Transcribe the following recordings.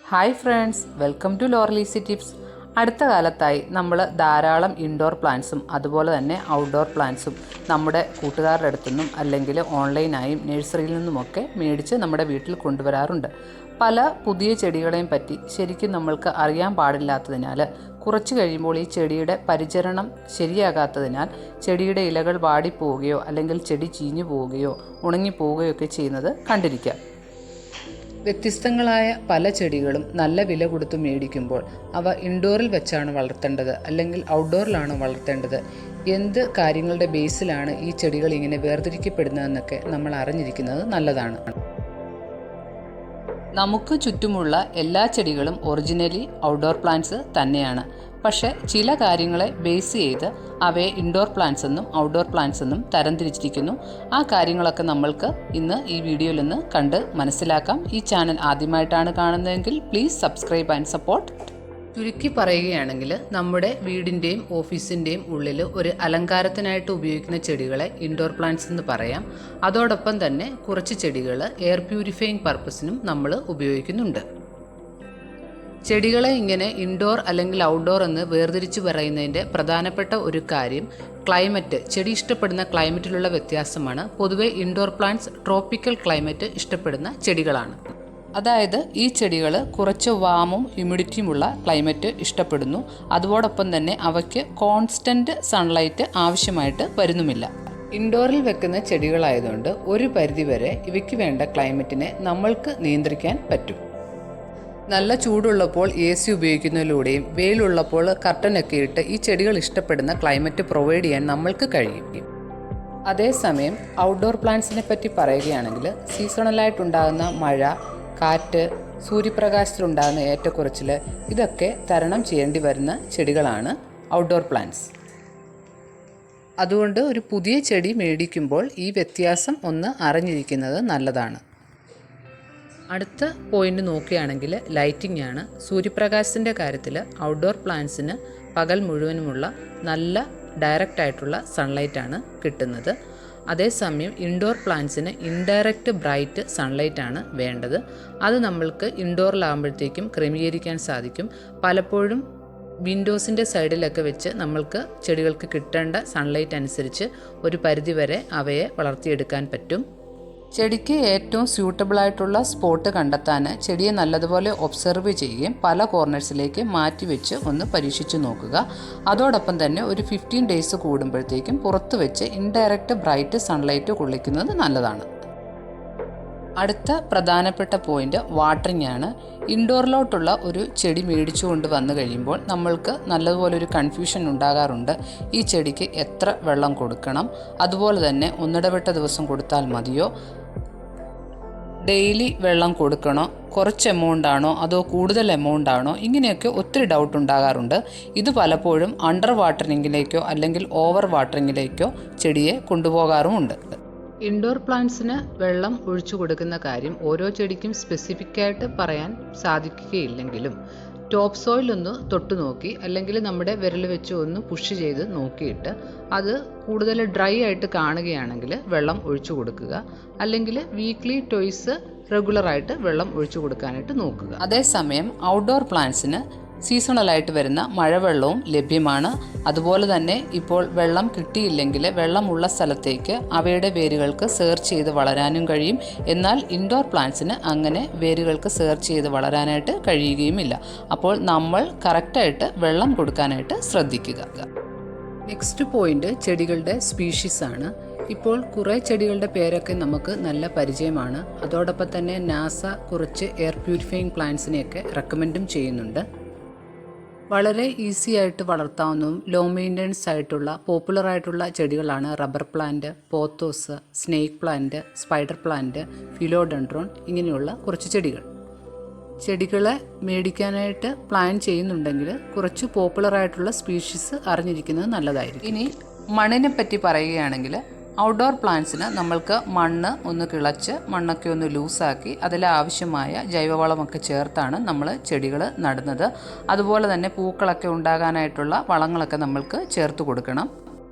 Hi friends, welcome to ലോറലീസി tips. അടുത്ത കാലത്തായി നമ്മൾ ധാരാളം ഇൻഡോർ പ്ലാന്റ്സും അതുപോലെ തന്നെ ഔട്ട്ഡോർ പ്ലാന്റ്സും നമ്മുടെ കൂട്ടുകാരുടെ അടുത്തുനിന്നും അല്ലെങ്കിൽ ഓൺലൈനായും നഴ്സറിയിൽ നിന്നുമൊക്കെ മേടിച്ച് നമ്മുടെ വീട്ടിൽ കൊണ്ടുവരാറുണ്ട്. പല പുതിയ ചെടികളെയും പറ്റി ശരിക്കും നമ്മൾക്ക് അറിയാൻ പാടില്ലാത്തതിനാൽ കുറച്ച് കഴിയുമ്പോൾ ഈ ചെടിയുടെ പരിചരണം ശരിയാകാത്തതിനാൽ ചെടിയുടെ ഇലകൾ വാടിപ്പോവുകയോ അല്ലെങ്കിൽ ചെടി ചീഞ്ഞു പോവുകയോ ഉണങ്ങിപ്പോവുകയോ ഒക്കെ ചെയ്യുന്നത് കണ്ടിരിക്കാം. വ്യത്യസ്തങ്ങളായ പല ചെടികളും നല്ല വില കൊടുത്ത് മേടിക്കുമ്പോൾ അവ ഇൻഡോറിൽ വെച്ചാണ് വളർത്തേണ്ടത് അല്ലെങ്കിൽ ഔട്ട്ഡോറിലാണ് വളർത്തേണ്ടത്, എന്ത് കാര്യങ്ങളുടെ ബേസിലാണ് ഈ ചെടികൾ ഇങ്ങനെ വേർതിരിക്കപ്പെടുന്നതെന്നൊക്കെ നമ്മൾ അറിഞ്ഞിരിക്കുന്നത് നല്ലതാണ്. നമുക്ക് ചുറ്റുമുള്ള എല്ലാ ചെടികളും ഒറിജിനലി ഔട്ട്ഡോർ പ്ലാന്റ്സ് തന്നെയാണ്. പക്ഷേ ചില കാര്യങ്ങളെ ബേസ് ചെയ്ത് അവയെ ഇൻഡോർ പ്ലാന്റ്സ് എന്നും ഔട്ട്ഡോർ പ്ലാന്റ്സ് എന്നും തരംതിരിച്ചിരിക്കുന്നു. ആ കാര്യങ്ങളൊക്കെ നമ്മൾക്ക് ഇന്ന് ഈ വീഡിയോയിൽ നിന്ന് കണ്ട് മനസ്സിലാക്കാം. ഈ ചാനൽ ആദ്യമായിട്ടാണ് കാണുന്നതെങ്കിൽ പ്ലീസ് സബ്സ്ക്രൈബ് ആൻഡ് സപ്പോർട്ട്. ചുരുക്കി പറയുകയാണെങ്കിൽ നമ്മുടെ വീടിൻ്റെയും ഓഫീസിൻ്റെയും ഉള്ളിൽ ഒരു അലങ്കാരത്തിനായിട്ട് ഉപയോഗിക്കുന്ന ചെടികളെ ഇൻഡോർ പ്ലാന്റ്സ് എന്ന് പറയാം. അതോടൊപ്പം തന്നെ കുറച്ച് ചെടികൾ എയർ പ്യൂരിഫയിങ് പർപ്പസിനും നമ്മൾ ഉപയോഗിക്കുന്നുണ്ട്. ചെടികളെ ഇങ്ങനെ ഇൻഡോർ അല്ലെങ്കിൽ ഔട്ട്ഡോർ എന്ന് വേർതിരിച്ച് പറയുന്നതിൻ്റെ പ്രധാനപ്പെട്ട ഒരു കാര്യം ക്ലൈമറ്റ്, ചെടി ഇഷ്ടപ്പെടുന്ന ക്ലൈമറ്റിലുള്ള വ്യത്യാസമാണ്. പൊതുവെ ഇൻഡോർ പ്ലാന്റ്സ് ട്രോപ്പിക്കൽ ക്ലൈമറ്റ് ഇഷ്ടപ്പെടുന്ന ചെടികളാണ്. അതായത് ഈ ചെടികൾ കുറച്ച് വാമും ഹ്യൂമിഡിറ്റിയുമുള്ള ക്ലൈമറ്റ് ഇഷ്ടപ്പെടുന്നു. അതോടൊപ്പം തന്നെ അവയ്ക്ക് കോൺസ്റ്റൻറ്റ് സൺലൈറ്റ് ആവശ്യമായിട്ട് വരുന്നുമില്ല. ഇൻഡോറിൽ വെക്കുന്ന ചെടികളായതുകൊണ്ട് ഒരു പരിധിവരെ ഇവയ്ക്ക് വേണ്ട ക്ലൈമറ്റിനെ നമ്മൾക്ക് നിയന്ത്രിക്കാൻ പറ്റും. നല്ല ചൂടുള്ളപ്പോൾ AC ഉപയോഗിക്കുന്നതിലൂടെയും വെയിലുള്ളപ്പോൾ കർട്ടനൊക്കെ ഇട്ട് ഈ ചെടികൾ ഇഷ്ടപ്പെടുന്ന ക്ലൈമറ്റ് പ്രൊവൈഡ് ചെയ്യാൻ നമ്മൾക്ക് കഴിയും. അതേസമയം ഔട്ട്ഡോർ പ്ലാന്റ്സിനെ പറ്റി പറയുകയാണെങ്കിൽ സീസണലായിട്ടുണ്ടാകുന്ന മഴ, കാറ്റ്, സൂര്യപ്രകാശത്തിലുണ്ടാകുന്ന ഏറ്റക്കുറച്ചിൽ ഇതൊക്കെ തരണം ചെയ്യേണ്ടി വരുന്ന ചെടികളാണ് ഔട്ട്ഡോർ പ്ലാന്റ്സ്. അതുകൊണ്ട് ഒരു പുതിയ ചെടി മേടിക്കുമ്പോൾ ഈ വ്യത്യാസം ഒന്ന് അറിഞ്ഞിരിക്കുന്നത് നല്ലതാണ്. അടുത്ത പോയിന്റ് നോക്കുകയാണെങ്കിൽ ലൈറ്റിംഗ് ആണ്. സൂര്യപ്രകാശത്തിൻ്റെ കാര്യത്തിൽ ഔട്ട്ഡോർ പ്ലാന്റ്സിന് പകൽ മുഴുവനുമുള്ള നല്ല ഡയറക്റ്റ് ആയിട്ടുള്ള സൺലൈറ്റാണ് കിട്ടുന്നത്. അതേസമയം ഇൻഡോർ പ്ലാന്റ്സിന് ഇൻഡയറക്റ്റ് ബ്രൈറ്റ് സൺലൈറ്റാണ് വേണ്ടത്. അത് നമ്മൾക്ക് ഇൻഡോറിലാകുമ്പോഴത്തേക്കും ക്രമീകരിക്കാൻ സാധിക്കും. പലപ്പോഴും വിൻഡോസിൻ്റെ സൈഡിലൊക്കെ വെച്ച് നമ്മൾക്ക് ചെടികൾക്ക് കിട്ടേണ്ട സൺലൈറ്റ് അനുസരിച്ച് ഒരു പരിധിവരെ അവയെ വളർത്തിയെടുക്കാൻ പറ്റും. ചെടിക്ക് ഏറ്റവും സ്യൂട്ടബിളായിട്ടുള്ള സ്പോട്ട് കണ്ടെത്താൻ ചെടിയെ നല്ലതുപോലെ ഒബ്സർവ് ചെയ്യുകയും പല കോർണേഴ്സിലേക്ക് മാറ്റിവെച്ച് ഒന്ന് പരീക്ഷിച്ച് നോക്കുക. അതോടൊപ്പം തന്നെ ഒരു 15 ഡേയ്സ് കൂടുമ്പോഴത്തേക്കും പുറത്ത് വെച്ച് ഇൻഡയറക്റ്റ് ബ്രൈറ്റ് സൺലൈറ്റ് കൊള്ളിക്കുന്നത് നല്ലതാണ്. അടുത്ത പ്രധാനപ്പെട്ട പോയിന്റ് വാട്ടറിംഗ് ആണ്. ഇൻഡോറിലോട്ടുള്ള ഒരു ചെടി മേടിച്ചു കൊണ്ട് വന്നു കഴിയുമ്പോൾ നമ്മൾക്ക് നല്ലതുപോലെ ഒരു കൺഫ്യൂഷൻ ഉണ്ടാകാറുണ്ട്. ഈ ചെടിക്ക് എത്ര വെള്ളം കൊടുക്കണം, അതുപോലെ തന്നെ ഒന്നിടവിട്ട ദിവസം കൊടുത്താൽ മതിയോ, ഡെയിലി വെള്ളം കൊടുക്കണോ, കുറച്ച് എമൗണ്ട് ആണോ അതോ കൂടുതൽ എമൗണ്ട് ആണോ, ഇങ്ങനെയൊക്കെ ഒത്തിരി ഡൗട്ട് ഉണ്ടാകാറുണ്ട്. ഇത് പലപ്പോഴും അണ്ടർ വാട്ടറിങ്ങിലേക്കോ അല്ലെങ്കിൽ ഓവർ വാട്ടറിങ്ങിലേക്കോ ചെടിയെ കൊണ്ടുപോകാറുമുണ്ട്. ഇൻഡോർ പ്ലാന്റ്സിന് വെള്ളം ഒഴിച്ചു കൊടുക്കുന്ന കാര്യം ഓരോ ചെടിക്കും സ്പെസിഫിക്കായിട്ട് പറയാൻ സാധിക്കുകയില്ലെങ്കിലും ടോപ്പ് സോയിൽ ഒന്ന് തൊട്ട് നോക്കി അല്ലെങ്കിൽ നമ്മുടെ വിരൽ വെച്ച് ഒന്ന് പുഷ് ചെയ്ത് നോക്കിയിട്ട് അത് കൂടുതൽ ഡ്രൈ ആയിട്ട് കാണുകയാണെങ്കിൽ വെള്ളം ഒഴിച്ചു കൊടുക്കുക. അല്ലെങ്കിൽ വീക്ക്ലി ട്വൈസ് റെഗുലറായിട്ട് വെള്ളം ഒഴിച്ചു കൊടുക്കാനായിട്ട് നോക്കുക. അതേസമയം ഔട്ട്ഡോർ പ്ലാന്റ്സിന് സീസണലായിട്ട് വരുന്ന മഴവെള്ളവും ലഭ്യമാണ്. അതുപോലെ തന്നെ ഇപ്പോൾ വെള്ളം കിട്ടിയില്ലെങ്കിൽ വെള്ളമുള്ള സ്ഥലത്തേക്ക് അവയുടെ വേരുകൾക്ക് സെർച്ച് ചെയ്ത് വളരാനും കഴിയും. എന്നാൽ ഇൻഡോർ പ്ലാന്റ്സിന് അങ്ങനെ വേരുകൾക്ക് സെർച്ച് ചെയ്ത് വളരാനായിട്ട് കഴിയുകയുമില്ല. അപ്പോൾ നമ്മൾ കറക്റ്റായിട്ട് വെള്ളം കൊടുക്കാനായിട്ട് ശ്രദ്ധിക്കുക. നെക്സ്റ്റ് പോയിന്റ് ചെടികളുടെ സ്പീഷീസ് ആണ്. ഇപ്പോൾ കുറേ ചെടികളുടെ പേരൊക്കെ നമുക്ക് നല്ല പരിചയമാണ്. അതോടൊപ്പം തന്നെ നാസ കുറച്ച് എയർ പ്യൂരിഫയിങ് പ്ലാന്റ്സിനെയൊക്കെ റെക്കമെൻഡും ചെയ്യുന്നുണ്ട്. വളരെ ഈസി ആയിട്ട് വളർത്താവുന്നതും ലോ മെയിൻ്റനൻസ് ആയിട്ടുള്ള പോപ്പുലറായിട്ടുള്ള ചെടികളാണ് rubber plant, pothos, snake plant, spider plant, philodendron, ഇങ്ങനെയുള്ള കുറച്ച് ചെടികൾ. ചെടികളെ മേടിക്കാനായിട്ട് പ്ലാൻ ചെയ്യുന്നുണ്ടെങ്കിൽ കുറച്ച് പോപ്പുലറായിട്ടുള്ള സ്പീഷീസ് അറിഞ്ഞിരിക്കുന്നത് നല്ലതായിരിക്കും. ഇനി മണ്ണിനെ പറ്റി പറയുകയാണെങ്കിൽ ഔട്ട്ഡോർ പ്ലാന്റ്സിന് നമ്മൾക്ക് മണ്ണ് ഒന്ന് കിളച്ച് മണ്ണൊക്കെ ഒന്ന് ലൂസാക്കി അതിലാവശ്യമായ ജൈവവളമൊക്കെ ചേർത്താണ് നമ്മൾ ചെടികൾ നടുന്നത്. അതുപോലെ തന്നെ പൂക്കളൊക്കെ ഉണ്ടാകാനായിട്ടുള്ള വളങ്ങളൊക്കെ നമ്മൾക്ക് ചേർത്ത് കൊടുക്കണം.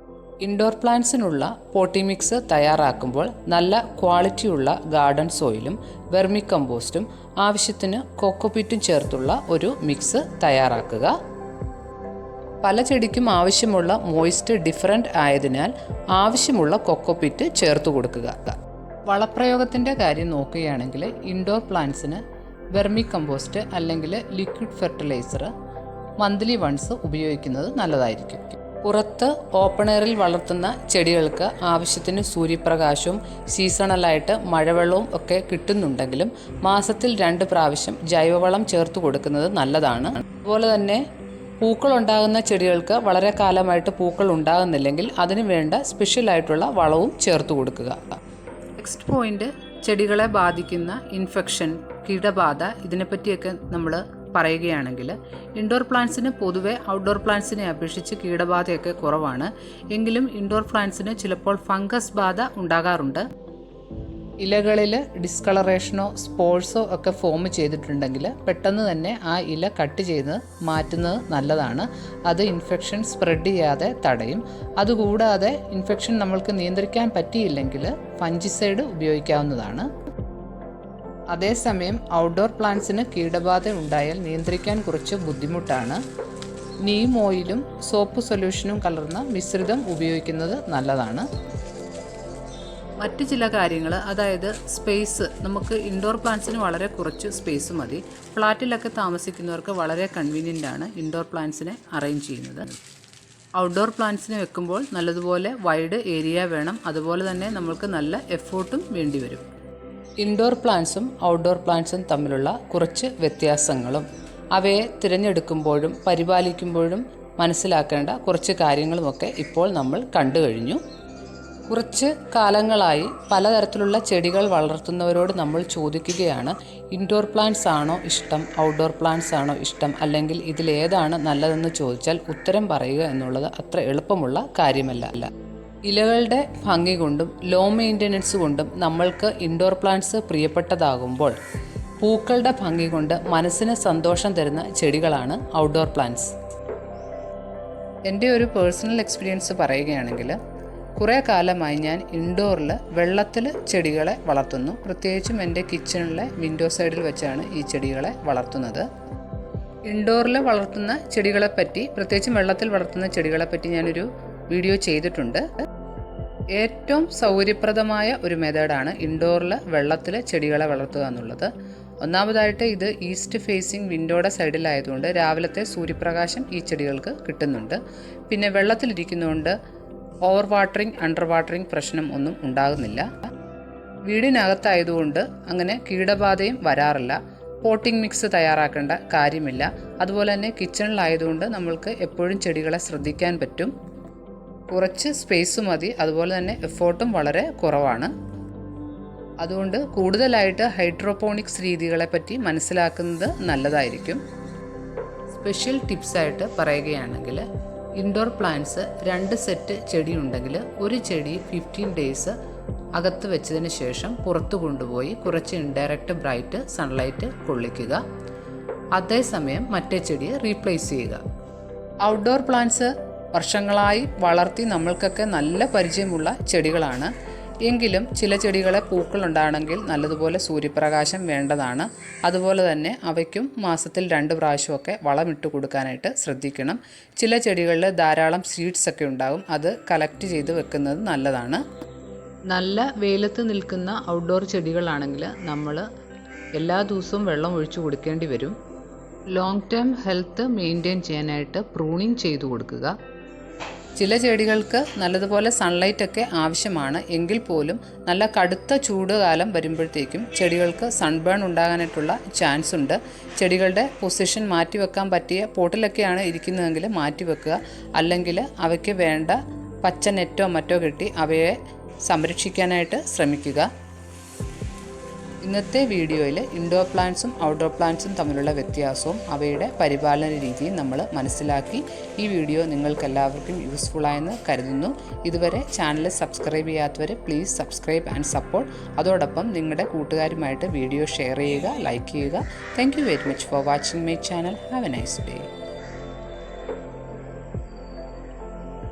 ഇൻഡോർ പ്ലാന്റ്സിനുള്ള പോട്ടി മിക്സ് തയ്യാറാക്കുമ്പോൾ നല്ല ക്വാളിറ്റിയുള്ള ഗാർഡൻ സോയിലും വെർമി കമ്പോസ്റ്റും ആവശ്യത്തിന് കോക്കോപീറ്റും ചേർത്തുള്ള ഒരു മിക്സ് തയ്യാറാക്കുക. പല ചെടിക്കും ആവശ്യമുള്ള മോയ്സ്റ്റ് ഡിഫറൻറ്റ് ആയതിനാൽ ആവശ്യമുള്ള കോക്കോപീറ്റ് ചേർത്ത് കൊടുക്കുക. വളപ്രയോഗത്തിൻ്റെ കാര്യം നോക്കുകയാണെങ്കിൽ ഇൻഡോർ പ്ലാന്റ്സിന് വെർമി കമ്പോസ്റ്റ് അല്ലെങ്കിൽ ലിക്വിഡ് ഫെർട്ടിലൈസർ മന്ത്ലി വൺസ് ഉപയോഗിക്കുന്നത് നല്ലതായിരിക്കും. പുറത്ത് ഓപ്പൺ എയറിൽ വളർത്തുന്ന ചെടികൾക്ക് ആവശ്യത്തിന് സൂര്യപ്രകാശവും സീസണലായിട്ട് മഴവെള്ളവും ഒക്കെ കിട്ടുന്നുണ്ടെങ്കിലും മാസത്തിൽ 2 പ്രാവശ്യം ജൈവവളം ചേർത്ത് കൊടുക്കുന്നത് നല്ലതാണ്. അതുപോലെ തന്നെ പൂക്കൾ ഉണ്ടാകുന്ന ചെടികൾക്ക് വളരെ കാലമായിട്ട് പൂക്കൾ ഉണ്ടാകുന്നില്ലെങ്കിൽ അതിന് വേണ്ട സ്പെഷ്യലായിട്ടുള്ള വളവും ചേർത്ത് കൊടുക്കുക. നെക്സ്റ്റ് പോയിന്റ്, ചെടികളെ ബാധിക്കുന്ന ഇൻഫെക്ഷൻ, കീടബാധ, ഇതിനെപ്പറ്റിയൊക്കെ നമ്മൾ പറയുകയാണെങ്കിൽ ഇൻഡോർ പ്ലാന്റ്സിന് പൊതുവെ ഔട്ട്ഡോർ പ്ലാന്റ്സിനെ അപേക്ഷിച്ച് കീടബാധയൊക്കെ കുറവാണ്. എങ്കിലും ഇൻഡോർ പ്ലാന്റ്സിന് ചിലപ്പോൾ ഫംഗസ് ബാധ ഉണ്ടാകാറുണ്ട്. ഇലകളിൽ ഡിസ്കളറേഷനോ സ്പോർട്സോ ഒക്കെ ഫോം ചെയ്തിട്ടുണ്ടെങ്കിൽ പെട്ടെന്ന് തന്നെ ആ ഇല കട്ട് ചെയ്ത് മാറ്റുന്നത് നല്ലതാണ്. അത് ഇൻഫെക്ഷൻ സ്പ്രെഡ് ചെയ്യാതെ തടയും. അതുകൂടാതെ ഇൻഫെക്ഷൻ നമ്മൾക്ക് നിയന്ത്രിക്കാൻ പറ്റിയില്ലെങ്കിൽ ഫംഗിസൈഡ് ഉപയോഗിക്കാവുന്നതാണ്. അതേസമയം ഔട്ട്ഡോർ പ്ലാന്റ്സിന് കീടബാധ ഉണ്ടായാൽ നിയന്ത്രിക്കാൻ കുറച്ച് ബുദ്ധിമുട്ടാണ്. നീം ഓയിലും സോപ്പ് സൊല്യൂഷനും കലർന്ന മിശ്രിതം ഉപയോഗിക്കുന്നത് നല്ലതാണ്. മറ്റ് ചില കാര്യങ്ങൾ, അതായത് സ്പേസ്, നമുക്ക് ഇൻഡോർ പ്ലാന്റ്സിന് വളരെ കുറച്ച് സ്പേസ് മതി. ഫ്ലാറ്റിലൊക്കെ താമസിക്കുന്നവർക്ക് വളരെ കൺവീനിയൻ്റ് ആണ് ഇൻഡോർ പ്ലാന്റ്സിനെ അറേഞ്ച് ചെയ്യുന്നത്. ഔട്ട്ഡോർ പ്ലാന്റ്സിനെ വെക്കുമ്പോൾ നല്ലതുപോലെ വൈഡ് ഏരിയ വേണം. അതുപോലെ തന്നെ നമ്മൾക്ക് നല്ല എഫേർട്ടും വേണ്ടി വരും. ഇൻഡോർ പ്ലാന്റ്സും ഔട്ട്ഡോർ പ്ലാന്റ്സും തമ്മിലുള്ള കുറച്ച് വ്യത്യാസങ്ങളും അവയെ തിരഞ്ഞെടുക്കുമ്പോഴും പരിപാലിക്കുമ്പോഴും മനസ്സിലാക്കേണ്ട കുറച്ച് കാര്യങ്ങളുമൊക്കെ ഇപ്പോൾ നമ്മൾ കണ്ടു കഴിഞ്ഞു. കുറച്ച് കാലങ്ങളായി പലതരത്തിലുള്ള ചെടികൾ വളർത്തുന്നവരോട് നമ്മൾ ചോദിക്കുകയാണ്, ഇൻഡോർ പ്ലാന്റ്സ് ആണോ ഇഷ്ടം, ഔട്ട്ഡോർ പ്ലാന്റ്സ് ആണോ ഇഷ്ടം, അല്ലെങ്കിൽ ഇതിലേതാണ് നല്ലതെന്ന് ചോദിച്ചാൽ ഉത്തരം പറയുക എന്നുള്ളത് അത്ര എളുപ്പമുള്ള കാര്യമല്ല. ഇലകളുടെ ഭംഗി കൊണ്ടും ലോ മെയിൻ്റനൻസ് കൊണ്ടും നമ്മൾക്ക് ഇൻഡോർ പ്ലാന്റ്സ് പ്രിയപ്പെട്ടതാകുമ്പോൾ പൂക്കളുടെ ഭംഗി കൊണ്ട് മനസ്സിന് സന്തോഷം തരുന്ന ചെടികളാണ് ഔട്ട്ഡോർ പ്ലാന്റ്സ്. എൻ്റെ ഒരു പേഴ്സണൽ എക്സ്പീരിയൻസ് പറയുകയാണെങ്കിൽ, കുറേ കാലമായി ഞാൻ ഇൻഡോറിൽ വെള്ളത്തിൽ ചെടികളെ വളർത്തുന്നു. പ്രത്യേകിച്ചും എൻ്റെ കിച്ചണിലെ വിൻഡോ സൈഡിൽ വെച്ചാണ് ഈ ചെടികളെ വളർത്തുന്നത്. ഇൻഡോറിൽ വളർത്തുന്ന ചെടികളെപ്പറ്റി, പ്രത്യേകിച്ചും വെള്ളത്തിൽ വളർത്തുന്ന ചെടികളെപ്പറ്റി ഞാനൊരു വീഡിയോ ചെയ്തിട്ടുണ്ട്. ഏറ്റവും സൗകര്യപ്രദമായ ഒരു മെത്തേഡാണ് ഇൻഡോറിൽ വെള്ളത്തിൽ ചെടികളെ വളർത്തുക എന്നുള്ളത്. ഒന്നാമതായിട്ട് ഇത് ഈസ്റ്റ് ഫേസിങ് വിൻഡോയുടെ സൈഡിലായതുകൊണ്ട് രാവിലത്തെ സൂര്യപ്രകാശം ഈ ചെടികൾക്ക് കിട്ടുന്നുണ്ട്. പിന്നെ വെള്ളത്തിലിരിക്കുന്നതുകൊണ്ട് ഓവർ വാട്ടറിങ്, അണ്ടർ വാട്ടറിങ് പ്രശ്നം ഒന്നും ഉണ്ടാകുന്നില്ല. വീടിനകത്തായതുകൊണ്ട് അങ്ങനെ കീടബാധയും വരാറില്ല. പോട്ടിംഗ് മിക്സ് തയ്യാറാക്കേണ്ട കാര്യമില്ല. അതുപോലെ തന്നെ കിച്ചണിലായതുകൊണ്ട് നമ്മൾക്ക് എപ്പോഴും ചെടികളെ ശ്രദ്ധിക്കാൻ പറ്റും. കുറച്ച് സ്പേസ് മതി. അതുപോലെ തന്നെ എഫേർട്ടും വളരെ കുറവാണ്. അതുകൊണ്ട് കൂടുതലായിട്ട് ഹൈഡ്രോപോണിക്സ് രീതികളെപ്പറ്റി മനസ്സിലാക്കുന്നത് നല്ലതായിരിക്കും. സ്പെഷ്യൽ ടിപ്സായിട്ട് പറയുകയാണെങ്കിൽ, ഇൻഡോർ പ്ലാന്റ്സ് 2 സെറ്റ് ചെടി ഉണ്ടെങ്കിൽ ഒരു ചെടി 15 ഡേയ്സ് അകത്ത് വെച്ചതിന് ശേഷം പുറത്തു കൊണ്ടുപോയി കുറച്ച് ഇൻഡയറക്റ്റ് ബ്രൈറ്റ് സൺലൈറ്റ് കൊള്ളിക്കുക. അതേസമയം മറ്റേ ചെടിയെ റീപ്ലേസ് ചെയ്യുക. ഔട്ട്ഡോർ പ്ലാന്റ്സ് വർഷങ്ങളായി വളർത്തി നമ്മൾക്കൊക്കെ നല്ല പരിചയമുള്ള ചെടികളാണ്. എങ്കിലും ചില ചെടികളെ പൂക്കളുണ്ടാകണമെങ്കിൽ നല്ലതുപോലെ സൂര്യപ്രകാശം വേണ്ടതാണ്. അതുപോലെ തന്നെ അവയ്ക്കും മാസത്തിൽ 2 പ്രാവശ്യമൊക്കെ വളമിട്ട് കൊടുക്കാനായിട്ട് ശ്രദ്ധിക്കണം. ചില ചെടികളിൽ ധാരാളം സീഡ്സ് ഒക്കെ ഉണ്ടാകും. അത് കളക്ട് ചെയ്ത് വെക്കുന്നത് നല്ലതാണ്. നല്ല വെയിലത്ത് നിൽക്കുന്ന ഔട്ട്ഡോർ ചെടികളാണെങ്കിൽ നമ്മൾ എല്ലാ ദിവസവും വെള്ളം ഒഴിച്ചു കൊടുക്കേണ്ടി വരും. ലോങ് ടേം ഹെൽത്ത് മെയിൻറ്റെയിൻ ചെയ്യാനായിട്ട് പ്രൂണിങ് ചെയ്തു കൊടുക്കുക. ചില ചെടികൾക്ക് നല്ലതുപോലെ സൺലൈറ്റൊക്കെ ആവശ്യമാണ്. എങ്കിൽ പോലും നല്ല കടുത്ത ചൂട് കാലം വരുമ്പോഴത്തേക്കും ചെടികൾക്ക് സൺബേൺ ഉണ്ടാകാനായിട്ടുള്ള ചാൻസ് ഉണ്ട്. ചെടികളുടെ പൊസിഷൻ മാറ്റിവെക്കാൻ പറ്റിയ പോട്ടിലൊക്കെയാണ് ഇരിക്കുന്നതെങ്കിൽ മാറ്റിവെക്കുക. അല്ലെങ്കിൽ അവയ്ക്ക് വേണ്ട പച്ച നെറ്റോ മറ്റോ കെട്ടി അവയെ സംരക്ഷിക്കാനായിട്ട് ശ്രമിക്കുക. ഇന്നത്തെ വീഡിയോയിൽ ഇൻഡോർ പ്ലാന്റ്സും ഔട്ട്ഡോർ പ്ലാന്റ്സും തമ്മിലുള്ള വ്യത്യാസവും അവയുടെ പരിപാലന രീതിയും നമ്മൾ മനസ്സിലാക്കി. ഈ വീഡിയോ നിങ്ങൾക്കെല്ലാവർക്കും യൂസ്ഫുള്ളായെന്ന് കരുതുന്നു. ഇതുവരെ ചാനൽ സബ്സ്ക്രൈബ് ചെയ്യാത്തവർ പ്ലീസ് സബ്സ്ക്രൈബ് ആൻഡ് സപ്പോർട്ട്. അതോടൊപ്പം നിങ്ങളുടെ കൂട്ടുകാരുമായിട്ട് വീഡിയോ ഷെയർ ചെയ്യുക, ലൈക്ക് ചെയ്യുക. Thank you very much for watching my channel. Have A nice day.